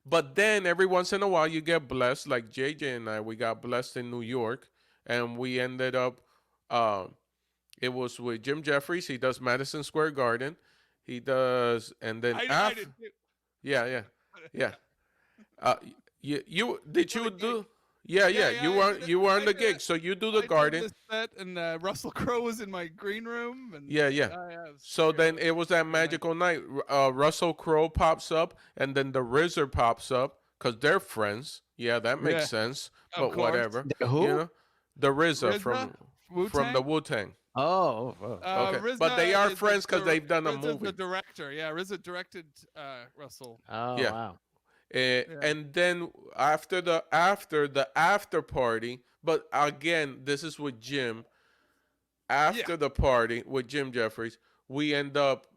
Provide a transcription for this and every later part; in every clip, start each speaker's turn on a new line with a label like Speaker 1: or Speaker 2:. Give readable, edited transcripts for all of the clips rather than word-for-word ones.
Speaker 1: But then every once in a while you get blessed, like JJ and I. We got blessed in New York, and we ended up. Uh, it was with Jim Jefferies. He does Madison Square Garden. He does, and then
Speaker 2: I
Speaker 1: after,
Speaker 2: did
Speaker 1: yeah, yeah, yeah. Uh, you did
Speaker 2: for the
Speaker 1: you
Speaker 2: gig.
Speaker 1: do? Yeah,
Speaker 2: Yeah,
Speaker 1: yeah.
Speaker 2: yeah, I did it.
Speaker 1: You were on
Speaker 2: I
Speaker 1: the
Speaker 2: did it.
Speaker 1: gig, so you do the
Speaker 2: I did
Speaker 1: garden.
Speaker 2: this set, and Russell Crowe was in my green room, and
Speaker 1: Yeah, yeah.
Speaker 2: I was
Speaker 1: So
Speaker 2: yeah, it
Speaker 1: then
Speaker 2: was
Speaker 1: it was that
Speaker 2: pretty amazing.
Speaker 1: magical night. Russell Crowe pops up, and then the RZA pops up because they're friends. Yeah, that makes
Speaker 2: Yeah,
Speaker 1: sense.
Speaker 2: of
Speaker 1: But
Speaker 2: course.
Speaker 1: whatever,
Speaker 3: The
Speaker 1: you
Speaker 3: who?
Speaker 1: know, the RZA
Speaker 2: RZA, Wu
Speaker 1: from the
Speaker 2: Tang.
Speaker 1: Wu-Tang.
Speaker 3: Oh, oh.
Speaker 1: Okay, but they
Speaker 2: RZA
Speaker 1: are
Speaker 2: is the
Speaker 1: friends because they've done a
Speaker 2: RZA's the
Speaker 1: movie.
Speaker 2: director. Yeah, RZA directed Russell.
Speaker 3: Oh,
Speaker 1: Yeah.
Speaker 3: wow.
Speaker 2: Yeah,
Speaker 1: And then after the after party, but again, this is with Jim.
Speaker 2: yeah,
Speaker 1: After the party with Jim Jefferies, we end up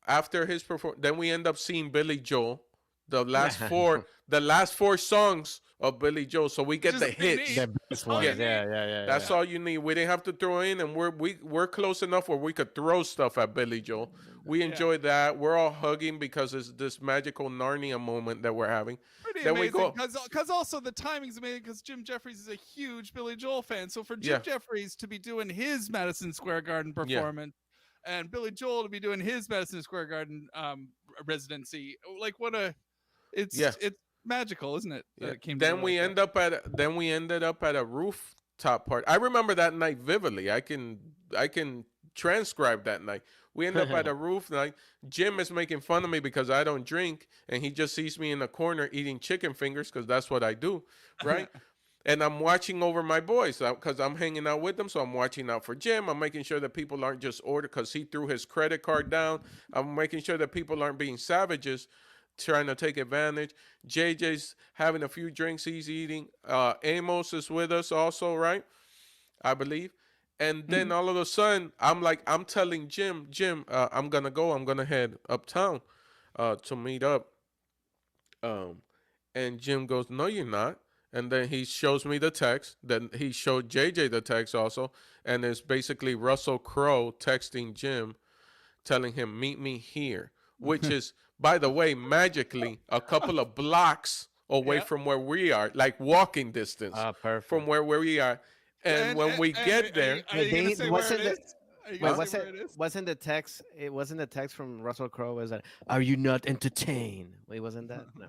Speaker 1: after his perform. Then we end up seeing Billy Joel. The last four songs of Billy Joel, so we
Speaker 2: which
Speaker 1: get
Speaker 2: is
Speaker 1: the
Speaker 2: all you need.
Speaker 1: hits.
Speaker 3: The best
Speaker 2: All you
Speaker 1: Yeah,
Speaker 3: ones.
Speaker 2: need.
Speaker 3: Yeah, yeah, yeah,
Speaker 1: that's
Speaker 3: yeah.
Speaker 1: all you need. We didn't have to throw in, and we're close enough where we could throw stuff at Billy Joel. We
Speaker 2: Yeah,
Speaker 1: enjoy that. We're all hugging because it's this magical Narnia moment that we're having.
Speaker 2: pretty
Speaker 1: Then we
Speaker 2: amazing.
Speaker 1: go,
Speaker 2: Because also the timing's amazing. Because Jim Jefferies is a huge Billy Joel fan. So for Jim
Speaker 1: yeah,
Speaker 2: Jefferies to be doing his Madison Square Garden
Speaker 1: yeah,
Speaker 2: performance, and Billy Joel to be doing his Madison Square Garden residency, like what a
Speaker 1: yeah.
Speaker 2: it's magical, isn't it? That
Speaker 1: Yeah.
Speaker 2: it came together like that.
Speaker 1: Then we ended up at a rooftop party. I remember that night vividly. I can transcribe that night. We end up at a roof night. Jim is making fun of me because I don't drink, and he just sees me in the corner eating chicken fingers because that's what I do, right? And I'm watching over my boys because I'm hanging out with them. So I'm watching out for Jim. I'm making sure that people aren't just ordered because he threw his credit card down. I'm making sure that people aren't being savages trying to take advantage. JJ's having a few drinks. He's eating. Amos is with us also, right? I believe. And then all of a sudden, I'm telling Jim, I'm gonna go. I'm gonna head uptown to meet up. Um, and Jim goes, "No, you're not." And then he shows me the text. Then he showed JJ the text also, and it's basically Russell Crowe texting Jim, telling him, "Meet me here," which is, by the way, magically a couple of blocks away
Speaker 2: Yeah.
Speaker 1: from where we are, like walking distance
Speaker 3: Ah,
Speaker 1: from
Speaker 3: perfect.
Speaker 1: where we are. And when we get there,
Speaker 2: Are you gonna
Speaker 3: They
Speaker 2: say where it
Speaker 3: wasn't the
Speaker 2: is? Are you
Speaker 3: wait,
Speaker 2: gonna
Speaker 1: huh?
Speaker 2: say where it is?
Speaker 3: wasn't the text? It wasn't the text from Russell Crowe. Was that? Are you not entertained? Wait, wasn't that? No.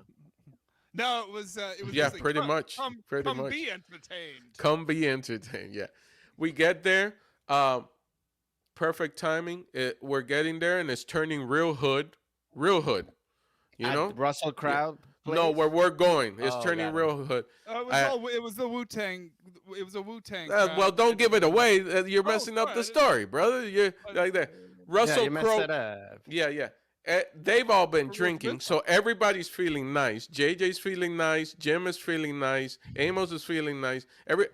Speaker 2: No, it was
Speaker 1: Yeah,
Speaker 2: just like
Speaker 1: pretty much, pretty
Speaker 2: come
Speaker 1: much.
Speaker 2: be entertained.
Speaker 1: Come be entertained. Yeah, we get there. Um, Perfect timing. We're getting there, and it's turning real hood, real hood. You
Speaker 3: At
Speaker 1: know?
Speaker 3: Russell
Speaker 1: Yeah.
Speaker 3: Crowe
Speaker 1: No,
Speaker 3: place.
Speaker 1: where we're going, it's
Speaker 3: Oh,
Speaker 1: turning
Speaker 3: got it.
Speaker 1: real hood. I,
Speaker 2: It was the Wu Tang. It was a Wu Tang
Speaker 1: well,
Speaker 2: crowd.
Speaker 1: don't give it away. You're
Speaker 2: Oh,
Speaker 1: messing up
Speaker 2: sorry,
Speaker 1: the
Speaker 2: I didn't.
Speaker 1: story, brother. You're like that.
Speaker 3: Yeah,
Speaker 1: Russell
Speaker 3: you messed
Speaker 1: Crowe.
Speaker 3: that up.
Speaker 1: Yeah, yeah. They've all been
Speaker 2: Forgot to
Speaker 1: drinking,
Speaker 2: mention.
Speaker 1: so everybody's feeling nice. JJ's feeling nice. Jim is feeling nice. Amos is feeling nice.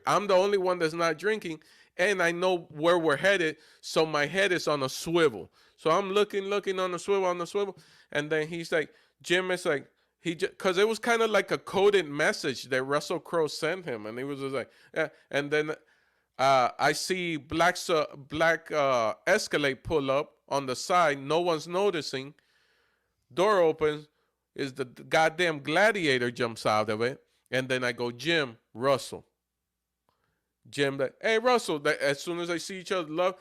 Speaker 1: I'm the only one that's not drinking, and I know where we're headed, so my head is on a swivel. So I'm looking on the swivel, and then he's like, Jim is like, because it was kind of like a coded message that Russell Crowe sent him, and he was just like, yeah. And then I see black Escalade pull up on the side. No one's noticing. Door opens. Is the goddamn gladiator jumps out of it, and then I go, Jim, Russell. Jim, like, hey Russell. As soon as I see each other, love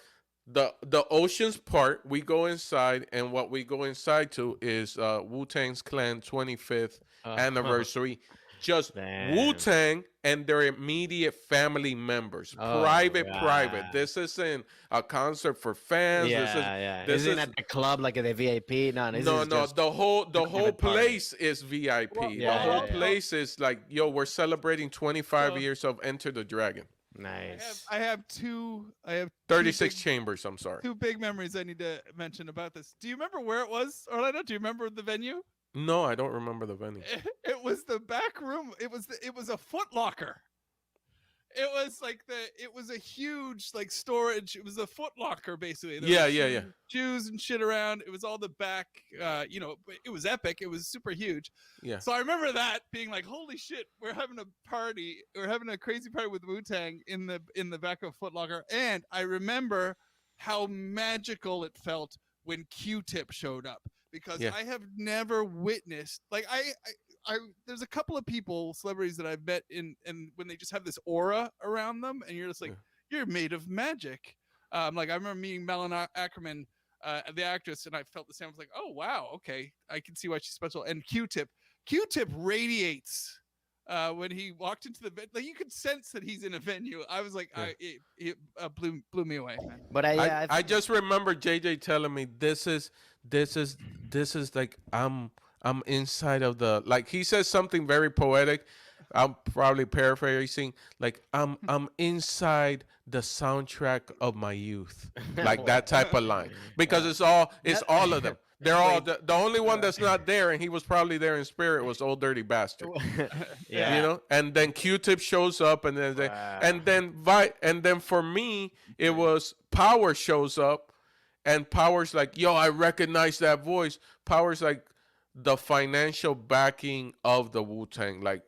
Speaker 1: the oceans part. We go inside, and what we go inside to is Wu-Tang's Clan 25th anniversary. Just
Speaker 3: Damn.
Speaker 1: Wu-Tang and their immediate family members.
Speaker 3: Oh,
Speaker 1: Private.
Speaker 3: God.
Speaker 1: This isn't a concert for fans.
Speaker 3: Yeah, yeah.
Speaker 1: This
Speaker 3: Isn't
Speaker 1: is
Speaker 3: at the club like at the VIP? No, this
Speaker 1: no,
Speaker 3: is
Speaker 1: no.
Speaker 3: just
Speaker 1: The whole
Speaker 3: private party.
Speaker 1: place is VIP. The
Speaker 3: Yeah,
Speaker 1: whole
Speaker 3: yeah, yeah.
Speaker 1: place is like, yo, we're celebrating 25
Speaker 2: So
Speaker 1: years of Enter the Dragon.
Speaker 3: Nice.
Speaker 2: I have two
Speaker 1: 36 chambers, I'm sorry.
Speaker 2: two big memories I need to mention about this. Do you remember where it was, Orlando? Do you remember the venue?
Speaker 1: No, I don't remember the venue.
Speaker 2: It was the back room. It was a footlocker. It was a huge like storage. It was a footlocker basically. There
Speaker 1: Yeah,
Speaker 2: was
Speaker 1: yeah, yeah.
Speaker 2: shoes and shit around. It was all the back. It was epic. It was super huge.
Speaker 1: Yeah.
Speaker 2: So I remember that being like, holy shit, we're having a party. We're having a crazy party with Wu-Tang in the back of Foot Locker. And I remember how magical it felt when Q-Tip showed up because
Speaker 1: Yeah.
Speaker 2: I have never witnessed like there's a couple of celebrities that I've met and when they just have this aura around them, and you're just like, you're made of magic. Like I remember meeting Melanie Ackerman, the actress, and I felt the same. I was like, oh wow, okay, I can see why she's special. And Q-Tip radiates when he walked into the venue. Like you could sense that he's in a venue. I was like, it blew me away, man.
Speaker 3: But
Speaker 1: I just remember JJ telling me this is like I'm inside of the, like he says something very poetic. I'm probably paraphrasing, like I'm inside the soundtrack of my youth, like that type of line, because it's all of them. They're all the only one that's not there, and he was probably there in spirit, was Old Dirty Bastard.
Speaker 3: Yeah.
Speaker 1: You know, and then Q-Tip shows up, and then and then for me it was Power shows up, and Power's like, yo, I recognize that voice. Power's like the financial backing of the Wu-Tang, like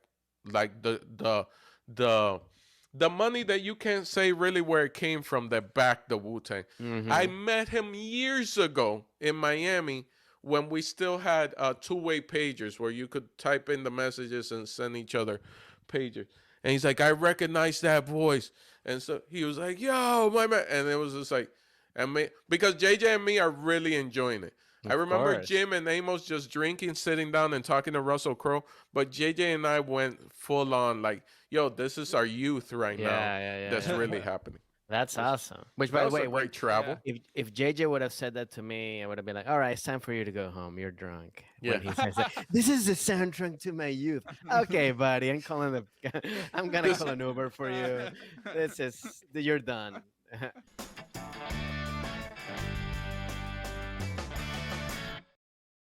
Speaker 1: the money that you can't say really where it came from that backed the Wu-Tang.
Speaker 3: Mhm.
Speaker 1: I met him years ago in Miami when we still had two-way pagers where you could type in the messages and send each other pagers. And he's like, I recognize that voice. And so he was like, yo, my man. And it was just like, because JJ and me are really enjoying it. I remember Jim and Amos just drinking, sitting down and talking to Russell Crowe. But JJ and I went full on like, yo, this is our youth right now. That's really happening.
Speaker 3: That's awesome. Which,
Speaker 1: That
Speaker 3: by the
Speaker 1: was
Speaker 3: way,
Speaker 1: a great travel.
Speaker 3: if JJ would have said that to me, I would have been like, all right, it's time for you to go home. You're drunk.
Speaker 1: Yeah.
Speaker 3: When he says that, this is the soundtrack to my youth. Okay, buddy, I'm going to call an Uber for you. You're done.